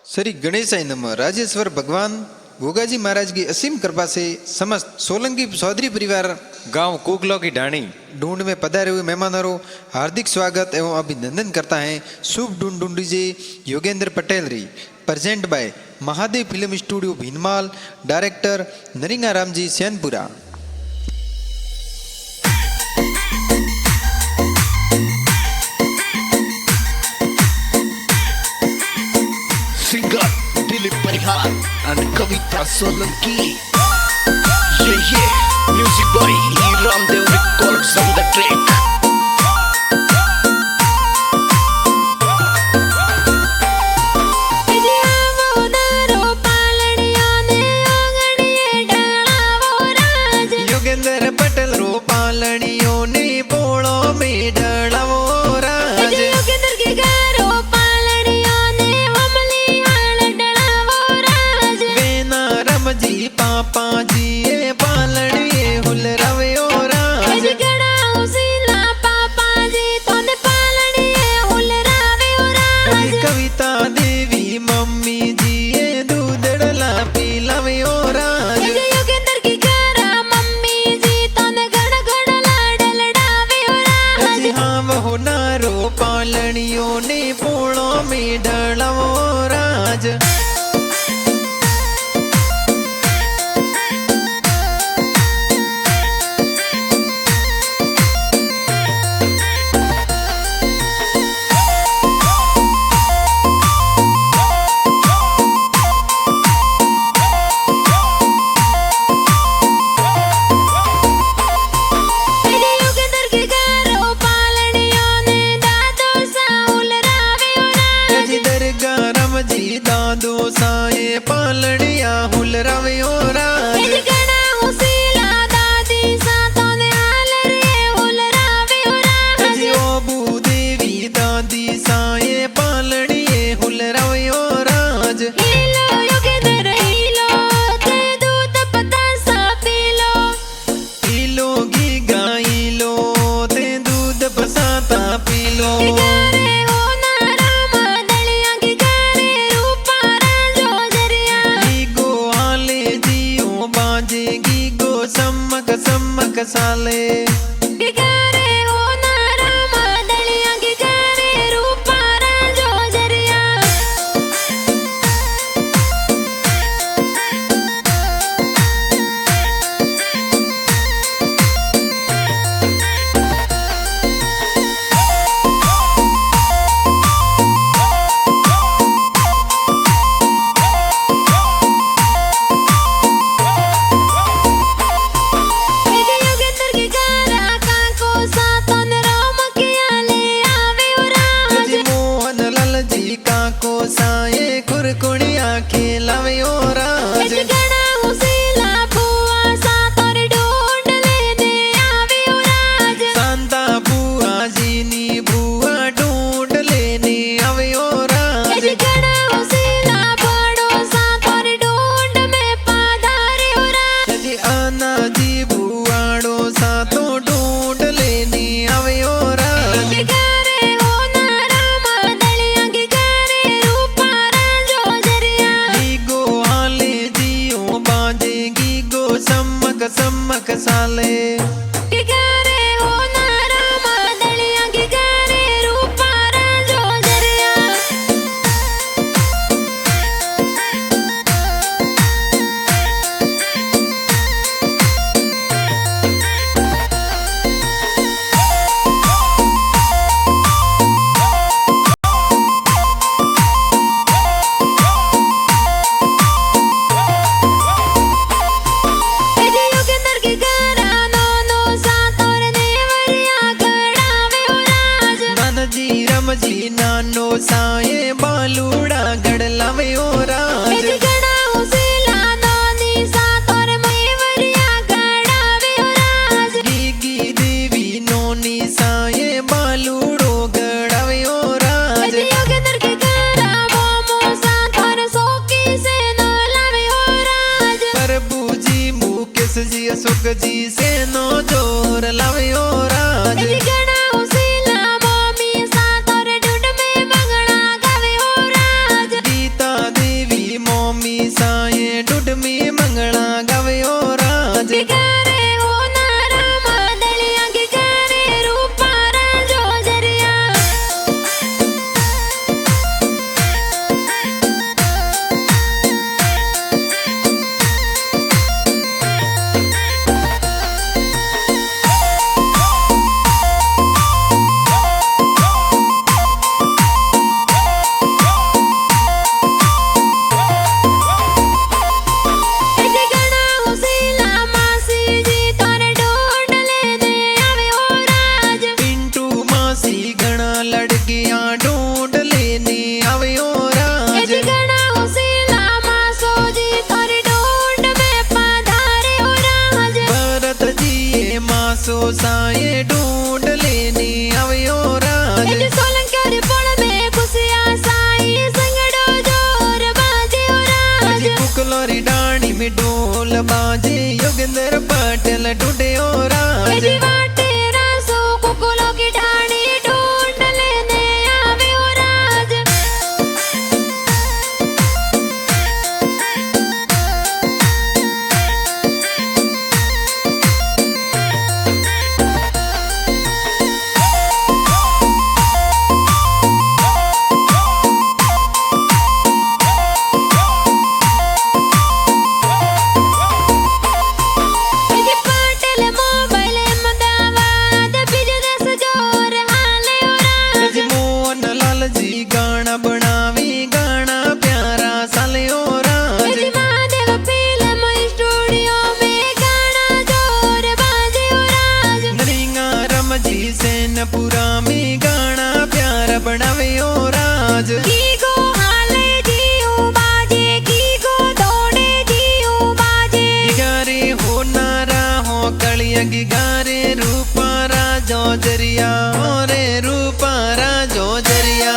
श्री गणेशाय नमः। राजेश्वर भगवान गोगाजी महाराज की असीम कृपा से समस्त सोलंकी चौधरी परिवार गांव कोकलो की ढाणी ढूंढ में पधारे हुए मेहमानों हार्दिक स्वागत एवं अभिनंदन करता है। शुभ ढूंढ ढूंढीजे Yogendra Patel represent by Mahadev film studio Bhinmal, director Naringa Ramji Sainpura. Singer Dilip Parihar and Kavita Solanki. Yeah, music by Ramdev Records on the track. Yogendra Patel रो पालनियों ने बोलो में डलावो राज। योगेंद्र के गारो पालनियों ने हमली हाल डलावो राज। वेना रमजी पापा जी ये पालनिये हुल रवयो राज। गड़ा उसीला पापा जी तोने पालनिये हुल रवयो राज। कविता देवी मम्मी जी ये दूध डला पिलावयो राज। योगेंद्र की गारा मम्मी जी तोने गड़ा गड़ा लाडल डावयो राज। हाँ वो नारो पालनियों ने पोड़ो में डलावो राज। योगेंद्र के गारो पालनियों ने दादो साउल रावयो राज। दरगाह रमजी दादो साए पालनिया हुल रवयो राज। गड़ा उसीला दादी सा तोने हाल रे हुल रावयो राज। ओ भूदेवी दादी साए पालनिये हुल रवयो राज। हीलो योगेंद्र हीलो ते दूध पतासा पीलो। पीलो घी गाइलो ते दूध बसाता पीलो। गारे हो नाराम दलिया की गारे रूपा राजो जरिया। गीगो आले जियो बाजेगी गो सम्मक सम्मक साले। गारे हो नाराम दलिया की गारे रूपा राजो जरिया। योगेंद्र की गारा काको सा तोने रोम किया ले आवे राज। मोहन लाल जी का को साए कुरकुड़िया खिलावयो राज। गड़ा उसीला बुआ सा तोरे ढूंढ लेने आवे राज। सांता बुआ जी नी बुआ ढूंढ लेने आवयो राज। गड़ा उसीला बड़ो सा तोरे ढूंढ में पधारे राज। जी आना जी बुआड़ो सा तो ढूंढ लेने आवयो राज। गारे हो नाराम दलिया की गारे रूपा राजो जरिया। गीगो आले जियो बाजेगी गो सम्मक सम्मक साले। गारे हो नाराम दलिया की गारे रूपा राजो जरिया। योगेंद्र की गारा नोनो सा तोरे नेवरिया गड़ावे राज। नानजी रमजी नानो साए बालूड़ा गड़लावयो राज। गड़ा उसीला नोनी सा तोरे मेवरिया गड़ावे राज। गीगी देवी नोनी साए बालूड़ो गड़ावयो राज। योगेंद्र की गारा मोमो सा तोरे सोकी से नो लावे राज। प्रभु जी मुकेश जी अशोक जी से नो जोर लावयो राज। गड़ा उसीला मोमी सा तोरे ढूंढ में बंगड़ा गावे राज। गीता ढोल बाजे योगेंद्र पटेल ढूंढे और राज जी वाटे रासो कुकुलों की ढाणी ढूंढ लेने आवे वो राज जी पाटिल मोबाइल अहमदाबाद बिजनेस जोर हाले वो राज जी मोहन लाल जी गाना बनावे गाना प्यारा साले और राज जी महादेव फिल्म स्टूडियो में गाना जोर बाजे वो राज नरिंगा रमजी सेनपुरा में गाना प्यारा बनावे और राज की को हाले जियो बाजे की को दौड़े जियो बाजे गिगारे हो नारा हो कलिया गिगारे रूपा राजो जरिया रे रूपा राजो जरिया